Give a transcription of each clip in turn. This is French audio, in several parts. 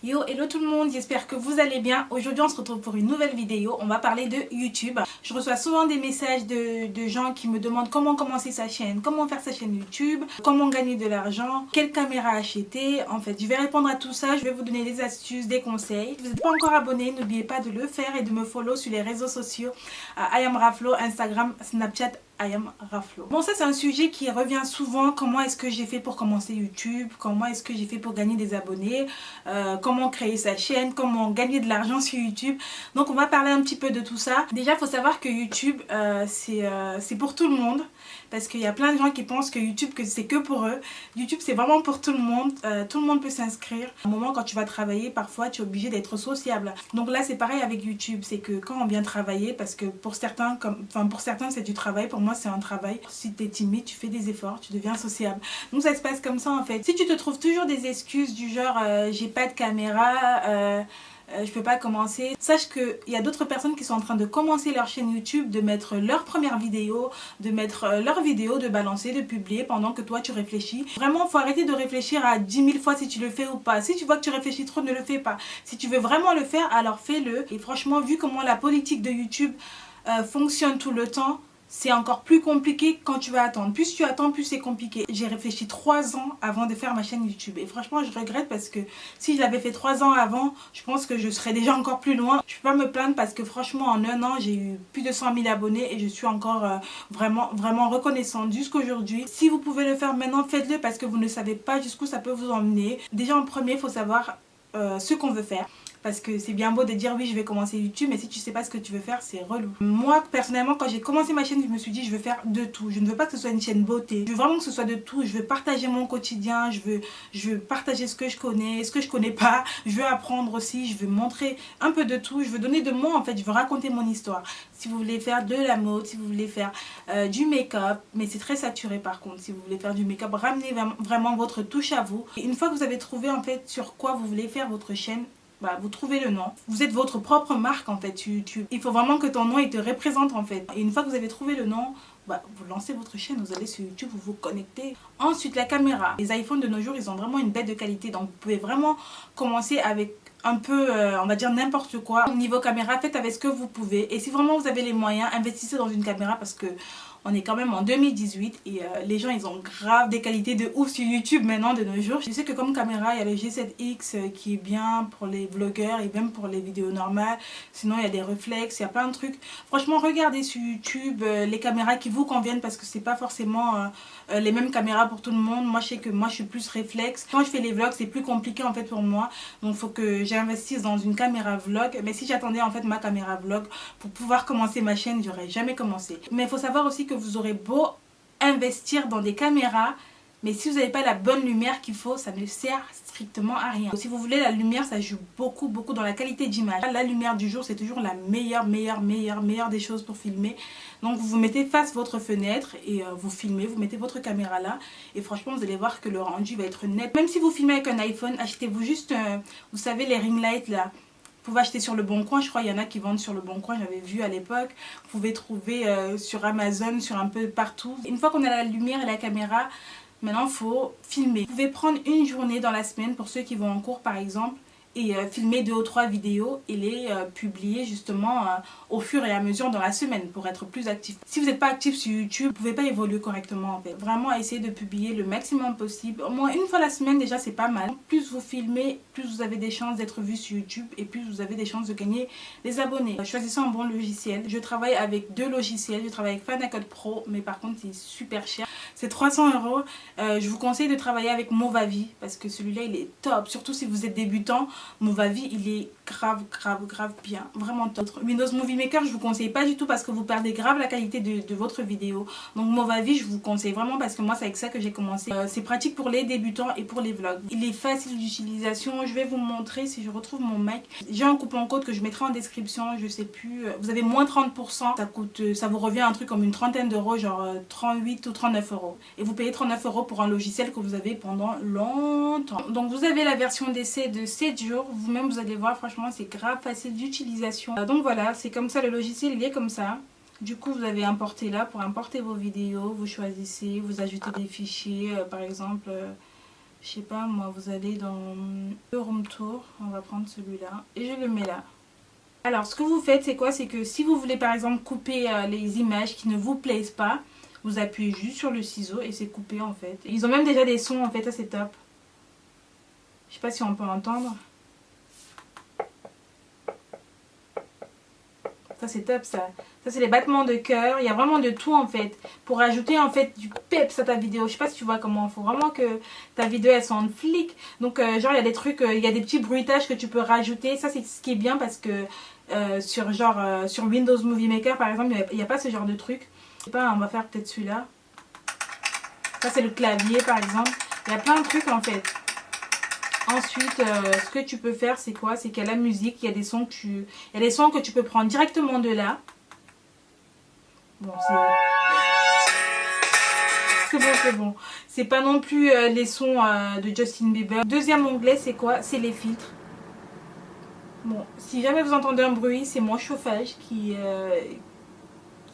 Yo, hello tout le monde, j'espère que vous allez bien. Aujourd'hui on se retrouve pour une nouvelle vidéo, on va parler de YouTube. Je reçois souvent des messages de gens qui me demandent comment commencer sa chaîne, comment faire sa chaîne YouTube, comment gagner de l'argent, quelle caméra acheter. En fait, je vais répondre à tout ça, je vais vous donner des astuces, des conseils. Si vous n'êtes pas encore abonné, n'oubliez pas de le faire et de me follow sur les réseaux sociaux à I am Raflo, Instagram, Snapchat, I am Raflo. Bon, ça c'est un sujet qui revient souvent. Comment est-ce que j'ai fait pour commencer YouTube? Comment est-ce que j'ai fait pour gagner des abonnés? Comment créer sa chaîne? Comment gagner de l'argent sur YouTube? Donc on va parler un petit peu de tout ça. Déjà il faut savoir que YouTube c'est pour tout le monde. Parce qu'il y a plein de gens qui pensent que YouTube c'est que pour eux. YouTube c'est vraiment pour tout le monde. Tout le monde peut s'inscrire. À un moment quand tu vas travailler, parfois tu es obligé d'être sociable. Donc là c'est pareil avec YouTube. C'est que quand on vient travailler, parce que pour certains c'est du travail, pour moi c'est un travail. Si tu es timide, tu fais des efforts, tu deviens sociable. Donc ça se passe comme ça en fait. Si tu te trouves toujours des excuses du genre j'ai pas de caméra, je peux pas commencer, sache qu'il y a d'autres personnes qui sont en train de commencer leur chaîne YouTube, de mettre leur première vidéo, de mettre leur vidéo, de balancer, de publier pendant que toi tu réfléchis. Vraiment faut arrêter de réfléchir à 10 000 fois si tu le fais ou pas. Si tu vois que tu réfléchis trop, ne le fais pas. Si tu veux vraiment le faire, alors fais-le. Et franchement, vu comment la politique de YouTube fonctionne tout le temps, c'est encore plus compliqué quand tu vas attendre. Plus tu attends, plus c'est compliqué. J'ai réfléchi 3 ans avant de faire ma chaîne YouTube. Et franchement, je regrette parce que si je l'avais fait 3 ans avant, je pense que je serais déjà encore plus loin. Je peux pas me plaindre parce que franchement, en un an, j'ai eu plus de 100 000 abonnés et je suis encore vraiment reconnaissante jusqu'aujourd'hui. Si vous pouvez le faire maintenant, faites-le parce que vous ne savez pas jusqu'où ça peut vous emmener. Déjà en premier, il faut savoir ce qu'on veut faire. Parce que c'est bien beau de dire oui je vais commencer YouTube, mais si tu sais pas ce que tu veux faire, c'est relou. Moi personnellement quand j'ai commencé ma chaîne, je me suis dit je veux faire de tout. Je ne veux pas que ce soit une chaîne beauté, je veux vraiment que ce soit de tout. Je veux partager mon quotidien, je veux partager ce que je connais, ce que je connais pas. Je veux apprendre aussi, je veux montrer un peu de tout. Je veux donner de moi en fait, je veux raconter mon histoire. Si vous voulez faire de la mode, si vous voulez faire du make-up, mais c'est très saturé par contre. Si vous voulez faire du make-up, ramenez vraiment votre touche à vous. Et une fois que vous avez trouvé en fait sur quoi vous voulez faire votre chaîne, vous trouvez le nom. Vous êtes votre propre marque en fait YouTube. Il faut vraiment que ton nom il te représente en fait. Et une fois que vous avez trouvé le nom, vous lancez votre chaîne, vous allez sur YouTube, vous vous connectez. Ensuite la caméra. Les iPhones de nos jours ils ont vraiment une bête de qualité. Donc vous pouvez vraiment commencer avec un peu, on va dire n'importe quoi. Au niveau caméra, faites avec ce que vous pouvez. Et si vraiment vous avez les moyens, investissez dans une caméra parce que on est quand même en 2018 et les gens ils ont grave des qualités de ouf sur YouTube maintenant de nos jours. Je sais que comme caméra il y a le G7X qui est bien pour les vlogueurs et même pour les vidéos normales. Sinon il y a des réflexes, il y a plein de trucs. Franchement regardez sur YouTube les caméras qui vous conviennent parce que c'est pas forcément les mêmes caméras pour tout le monde. Moi je sais que moi je suis plus réflexe. Quand je fais les vlogs c'est plus compliqué en fait pour moi. Donc il faut que j'investisse dans une caméra vlog. Mais si j'attendais en fait ma caméra vlog pour pouvoir commencer ma chaîne, j'aurais jamais commencé. Mais il faut savoir aussi que vous aurez beau investir dans des caméras, mais si vous n'avez pas la bonne lumière qu'il faut, ça ne sert strictement à rien. Si vous voulez, la lumière ça joue beaucoup dans la qualité d'image. La lumière du jour c'est toujours la meilleure des choses pour filmer. Donc vous vous mettez face votre fenêtre et vous filmez, vous mettez votre caméra là et franchement vous allez voir que le rendu va être net. Même si vous filmez avec un iPhone, achetez-vous juste vous savez les ring lights là. Vous pouvez acheter sur le Bon Coin, je crois il y en a qui vendent sur le Bon Coin, j'avais vu à l'époque. Vous pouvez trouver sur Amazon, sur un peu partout. Une fois qu'on a la lumière et la caméra, maintenant il faut filmer. Vous pouvez prendre une journée dans la semaine pour ceux qui vont en cours par exemple et filmer 2 ou 3 vidéos et les publier justement au fur et à mesure dans la semaine pour être plus actif. Si vous n'êtes pas actif sur YouTube, vous ne pouvez pas évoluer correctement en fait. Vraiment essayez de publier le maximum possible. Au moins une fois la semaine déjà c'est pas mal. Plus vous filmez, plus vous avez des chances d'être vu sur YouTube et plus vous avez des chances de gagner des abonnés. Choisissez un bon logiciel. Je travaille avec 2 logiciels. Je travaille avec Final Cut Pro mais par contre c'est super cher. C'est 300 €. Je vous conseille de travailler avec Movavi parce que celui-là il est top. Surtout si vous êtes débutant. Movavi il est grave bien, vraiment top. Windows Movie Maker je vous conseille pas du tout parce que vous perdez grave la qualité de votre vidéo. Donc Movavi je vous conseille vraiment parce que moi c'est avec ça que j'ai commencé. C'est pratique pour les débutants et pour les vlogs. Il est facile d'utilisation. Je vais vous montrer si je retrouve mon mic. J'ai un coupon code que je mettrai en description, je sais plus. Vous avez moins 30%. Ça coûte, ça vous revient un truc comme une trentaine d'euros, genre 38 ou 39 €. Et vous payez 39 € pour un logiciel que vous avez pendant longtemps. Donc vous avez la version d'essai de 7 jours. Vous-même vous allez voir, franchement c'est grave facile d'utilisation. Donc voilà, c'est comme ça, le logiciel il est comme ça. Du coup vous avez importé là pour importer vos vidéos, vous choisissez, vous ajoutez des fichiers, par exemple je sais pas moi, vous allez dans le room tour, on va prendre celui-là et je le mets là. Alors ce que vous faites c'est quoi? C'est que si vous voulez par exemple couper les images qui ne vous plaisent pas, vous appuyez juste sur le ciseau et c'est coupé en fait. Ils ont même déjà des sons en fait, ça c'est top. Je sais pas si on peut entendre. Ça c'est top ça. Ça c'est les battements de cœur. Il y a vraiment de tout en fait. Pour ajouter en fait du peps à ta vidéo. Je sais pas si tu vois comment. Il faut vraiment que ta vidéo elle soit en flic. Donc genre il y a des trucs, il y a des petits bruitages que tu peux rajouter. Ça c'est ce qui est bien parce que sur Windows Movie Maker par exemple il n'y a pas ce genre de truc. Je sais pas, on va faire peut-être celui-là. Ça c'est le clavier par exemple. Il y a plein de trucs en fait. Ensuite, ce que tu peux faire, c'est quoi? C'est qu'il y a la musique, il y a des sons que tu peux prendre directement de là. Bon, c'est bon, c'est bon. C'est pas non plus les sons de Justin Bieber. Deuxième onglet, c'est quoi? C'est les filtres. Bon, si jamais vous entendez un bruit, c'est mon chauffage qui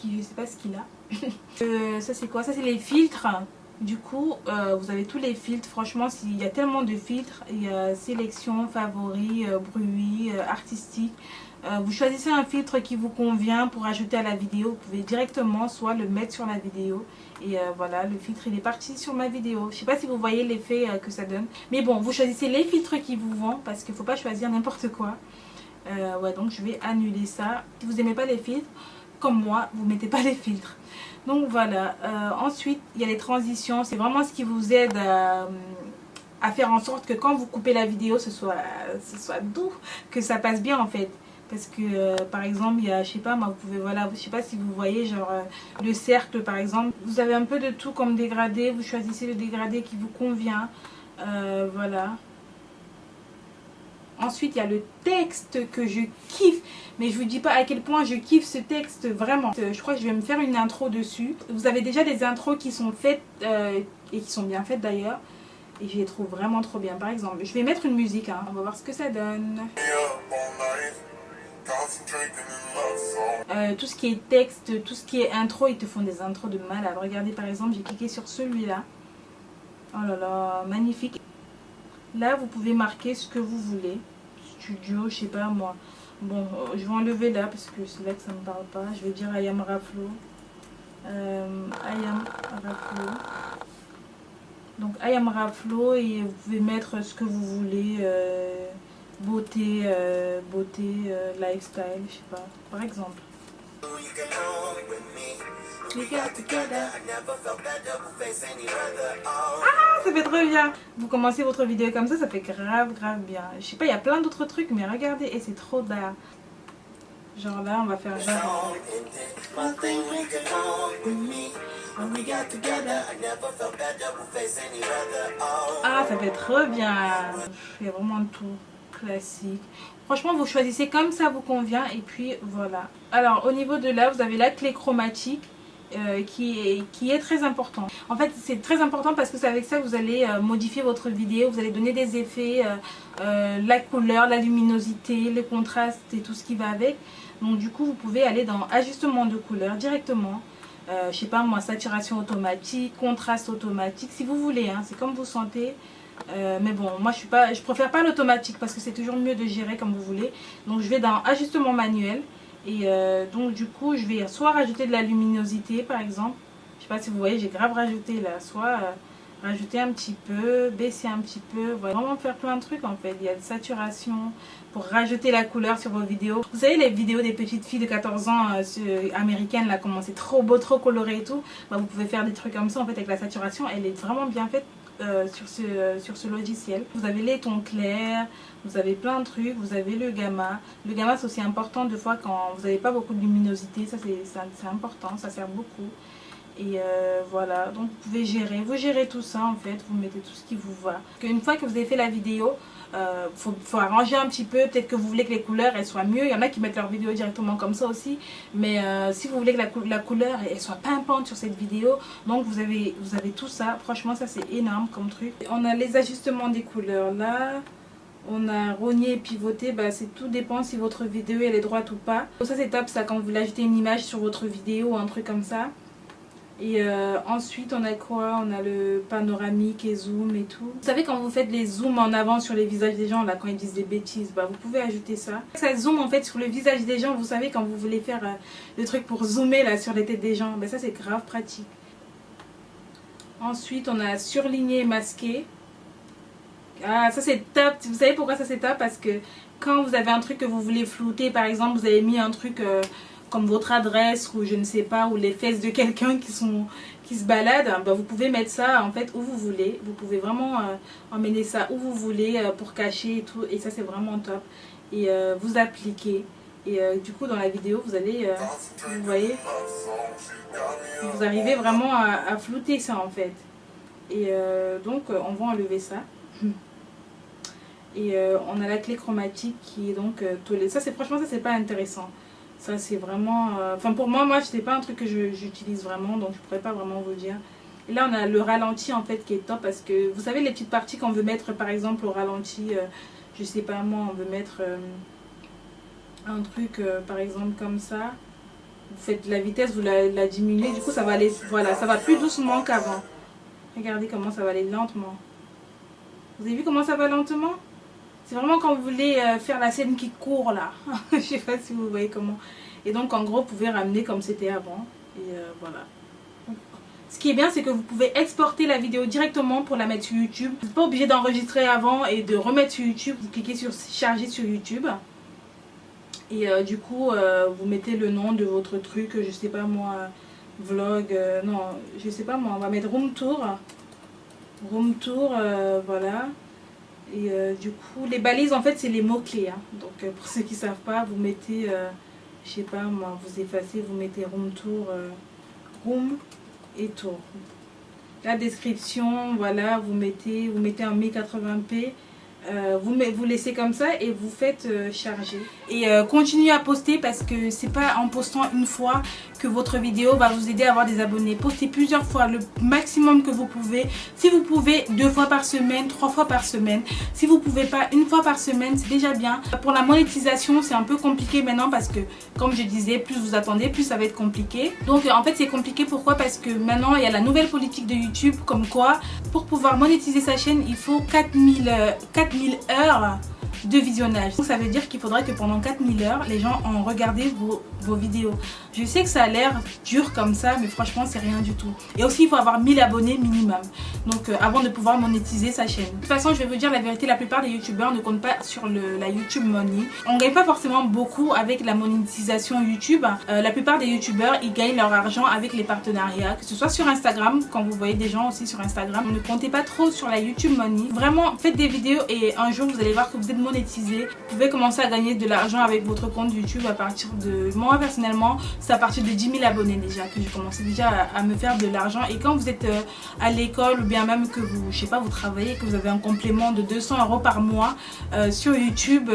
je sais pas ce qu'il a. Ça c'est quoi? Ça c'est les filtres. Du coup, vous avez tous les filtres. Franchement, il y a tellement de filtres. Il y a sélection, favoris, bruit, artistique. Vous choisissez un filtre qui vous convient pour ajouter à la vidéo. Vous pouvez directement soit le mettre sur la vidéo. Et voilà, le filtre il est parti sur ma vidéo. Je sais pas si vous voyez l'effet que ça donne. Mais bon, vous choisissez les filtres qui vous vont parce qu'il ne faut pas choisir n'importe quoi. Ouais, donc je vais annuler ça. Si vous n'aimez pas les filtres, comme moi, vous ne mettez pas les filtres. Donc voilà, ensuite il y a les transitions, c'est vraiment ce qui vous aide à faire en sorte que quand vous coupez la vidéo, ce soit doux, que ça passe bien en fait. Parce que par exemple, il y a, je sais pas, moi, vous pouvez, voilà, je sais pas si vous voyez, genre le cercle par exemple. Vous avez un peu de tout comme dégradé, vous choisissez le dégradé qui vous convient, voilà. Ensuite, il y a le texte que je kiffe. Mais je vous dis pas à quel point je kiffe ce texte, vraiment. Je crois que je vais me faire une intro dessus. Vous avez déjà des intros qui sont faites et qui sont bien faites d'ailleurs. Et je les trouve vraiment trop bien. Par exemple, je vais mettre une musique. Hein. On va voir ce que ça donne. Tout ce qui est texte, tout ce qui est intro, ils te font des intros de malade. Regardez par exemple, j'ai cliqué sur celui-là. Oh là là, magnifique. Là, vous pouvez marquer ce que vous voulez. Studio, je sais pas moi. Bon, je vais enlever là parce que c'est là que ça ne me parle pas. Je vais dire I am Raflo. I am Raflo. Donc I am Raflo et vous pouvez mettre ce que vous voulez. Beauté, lifestyle, je sais pas. Par exemple. Ah, ça fait trop bien. Vous commencez votre vidéo comme ça fait grave bien. Je sais pas, il y a plein d'autres trucs, mais regardez, et c'est trop bien. Genre là, on va faire genre... Ah, ça fait trop bien. Il y a vraiment tout classique. Franchement, vous choisissez comme ça vous convient et puis voilà. Alors, au niveau de là, vous avez la clé chromatique. Qui est très important. En fait, c'est très important parce que c'est avec ça que vous allez modifier votre vidéo, vous allez donner des effets, la couleur, la luminosité, les contrastes et tout ce qui va avec. Donc du coup, vous pouvez aller dans ajustement de couleur directement. Je sais pas moi, saturation automatique, contraste automatique, si vous voulez, hein, c'est comme vous sentez. Mais bon, moi je préfère pas l'automatique parce que c'est toujours mieux de gérer comme vous voulez. Donc je vais dans ajustement manuel. Et donc du coup je vais soit rajouter de la luminosité par exemple. Je sais pas si vous voyez, j'ai grave rajouté là. Soit rajouter un petit peu, baisser un petit peu. Voilà. Vraiment faire plein de trucs en fait. Il y a de saturation pour rajouter la couleur sur vos vidéos. Vous savez les vidéos des petites filles de 14 ans américaines là, comment c'est trop beau, trop coloré et tout. Bah, vous pouvez faire des trucs comme ça en fait avec la saturation. Elle est vraiment bien faite. Sur ce logiciel. Vous avez les tons clairs, vous avez plein de trucs, vous avez le gamma. Le gamma c'est aussi important des fois quand vous n'avez pas beaucoup de luminosité, ça c'est important, ça sert beaucoup. Et voilà, donc vous pouvez gérer, vous gérez tout ça en fait, vous mettez tout ce qui vous va. Une fois que vous avez fait la vidéo, faut arranger un petit peu, peut-être que vous voulez que les couleurs elles soient mieux. Il y en a qui mettent leur vidéo directement comme ça aussi, mais si vous voulez que la couleur elle soit pimpante sur cette vidéo, donc vous avez tout ça. Franchement ça c'est énorme comme truc. On a les ajustements des couleurs là. On a rogné et pivoté, bah, c'est tout dépend si votre vidéo elle est droite ou pas. Ça c'est top ça quand vous voulez ajouter une image sur votre vidéo ou un truc comme ça. Et ensuite on a quoi? On a le panoramique et zoom et tout. Vous savez quand vous faites les zooms en avant sur les visages des gens, là quand ils disent des bêtises, bah, vous pouvez ajouter ça. Ça zoom en fait sur le visage des gens, vous savez quand vous voulez faire le truc pour zoomer là sur les têtes des gens, bah, ça c'est grave pratique. Ensuite on a surligné et masqué. Ah ça c'est top, vous savez pourquoi ça c'est top? Parce que quand vous avez un truc que vous voulez flouter, par exemple vous avez mis un truc comme votre adresse ou je ne sais pas, ou les fesses de quelqu'un qui se baladent, bah vous pouvez mettre ça en fait où vous voulez. Vous pouvez vraiment emmener ça où vous voulez pour cacher et tout, et ça c'est vraiment top. Et vous appliquez. Et du coup dans la vidéo vous allez, vous voyez, vous arrivez vraiment à flouter ça en fait. Et donc on va enlever ça. Et on a la clé chromatique qui est donc tolérée. Ça c'est franchement, ça c'est pas intéressant. Ça c'est vraiment... Enfin pour moi c'est pas un truc que j'utilise vraiment, donc je pourrais pas vraiment vous dire. Et là on a le ralenti en fait qui est top parce que vous savez les petites parties qu'on veut mettre par exemple au ralenti, je sais pas moi, on veut mettre un truc par exemple comme ça. Vous faites la vitesse, vous la diminuez, du coup ça va aller, voilà, ça va plus doucement qu'avant. Regardez comment ça va aller lentement. Vous avez vu comment ça va lentement? C'est vraiment quand vous voulez faire la scène qui court là. Je sais pas si vous voyez comment. Et donc en gros vous pouvez ramener comme c'était avant. Et voilà. Ce qui est bien c'est que vous pouvez exporter la vidéo directement pour la mettre sur YouTube. Vous n'êtes pas obligé d'enregistrer avant et de remettre sur YouTube. Vous cliquez sur charger sur YouTube. Et du coup vous mettez le nom de votre truc. Je sais pas moi, vlog. Non je sais pas moi, on va mettre room tour. Room tour, voilà. Et du coup les balises en fait c'est les mots clés hein. Donc pour ceux qui savent pas, vous mettez je sais pas moi, vous effacez, vous mettez room tour, room et tour. La description, voilà, vous mettez en 1080p. Vous laissez comme ça et vous faites charger. Et continuez à poster parce que c'est pas en postant une fois que votre vidéo va vous aider à avoir des abonnés. Postez plusieurs fois, le maximum que vous pouvez. Si vous pouvez 2 fois par semaine, 3 fois par semaine. Si vous pouvez pas 1 fois par semaine, c'est déjà bien. Pour la monétisation, c'est un peu compliqué maintenant parce que comme je disais, plus vous attendez, plus ça va être compliqué. Donc en fait c'est compliqué, pourquoi? Parce que maintenant il y a la nouvelle politique de YouTube comme quoi pour pouvoir monétiser sa chaîne, il faut 4000 heures de visionnage. Donc ça veut dire qu'il faudrait que pendant 4000 heures, les gens ont regardé vos vidéos. Je sais que ça a l'air dur comme ça, mais franchement c'est rien du tout. Et aussi il faut avoir 1000 abonnés minimum. Donc avant de pouvoir monétiser sa chaîne. De toute façon je vais vous dire la vérité, la plupart des youtubeurs ne comptent pas sur la YouTube Money. On ne gagne pas forcément beaucoup avec la monétisation YouTube. La plupart des youtubeurs ils gagnent leur argent avec les partenariats. Que ce soit sur Instagram, quand vous voyez des gens aussi sur Instagram. Ne comptez pas trop sur la YouTube Money. Vraiment faites des vidéos et un jour vous allez voir que vous êtes monétisé. Vous pouvez commencer à gagner de l'argent avec votre compte YouTube à partir de... Moi personnellement c'est à partir de 10 000 abonnés déjà que j'ai commencé déjà à me faire de l'argent. Et quand vous êtes à l'école ou bien même que vous, je sais pas, vous travaillez, que vous avez un complément de 200 € par mois sur YouTube,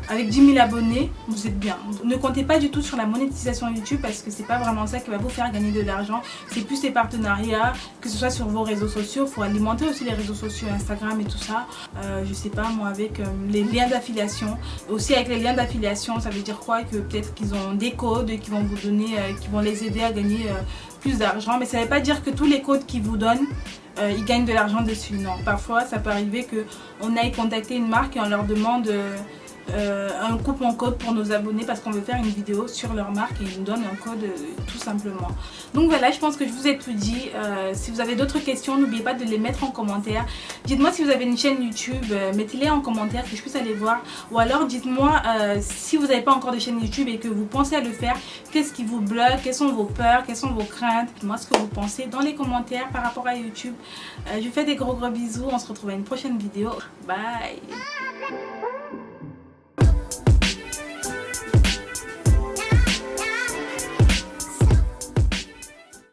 avec 10 000 abonnés, vous êtes bien. Ne comptez pas du tout sur la monétisation YouTube parce que c'est pas vraiment ça qui va vous faire gagner de l'argent. C'est plus les partenariats, que ce soit sur vos réseaux sociaux. Il faut alimenter aussi les réseaux sociaux, Instagram et tout ça. Je sais pas moi, avec les liens d'affiliation. Aussi avec les liens d'affiliation, ça veut dire quoi? Que peut-être qu'ils ont des codes qui vont vous donner, qui vont les aider à gagner plus d'argent. Mais ça ne veut pas dire que tous les codes qu'ils vous donnent, ils gagnent de l'argent dessus. Non, parfois ça peut arriver qu'on aille contacter une marque et on leur demande... un coupon code pour nos abonnés parce qu'on veut faire une vidéo sur leur marque et ils nous donnent un code tout simplement. Donc voilà, je pense que je vous ai tout dit. Si vous avez d'autres questions, n'oubliez pas de les mettre en commentaire. Dites-moi si vous avez une chaîne YouTube, mettez-les en commentaire que je puisse aller voir. Ou alors dites-moi si vous n'avez pas encore de chaîne YouTube et que vous pensez à le faire, qu'est-ce qui vous bloque, quelles sont vos peurs, quelles sont vos craintes. Dites-moi ce que vous pensez dans les commentaires par rapport à YouTube. Je vous fais des gros bisous, on se retrouve à une prochaine vidéo. Bye.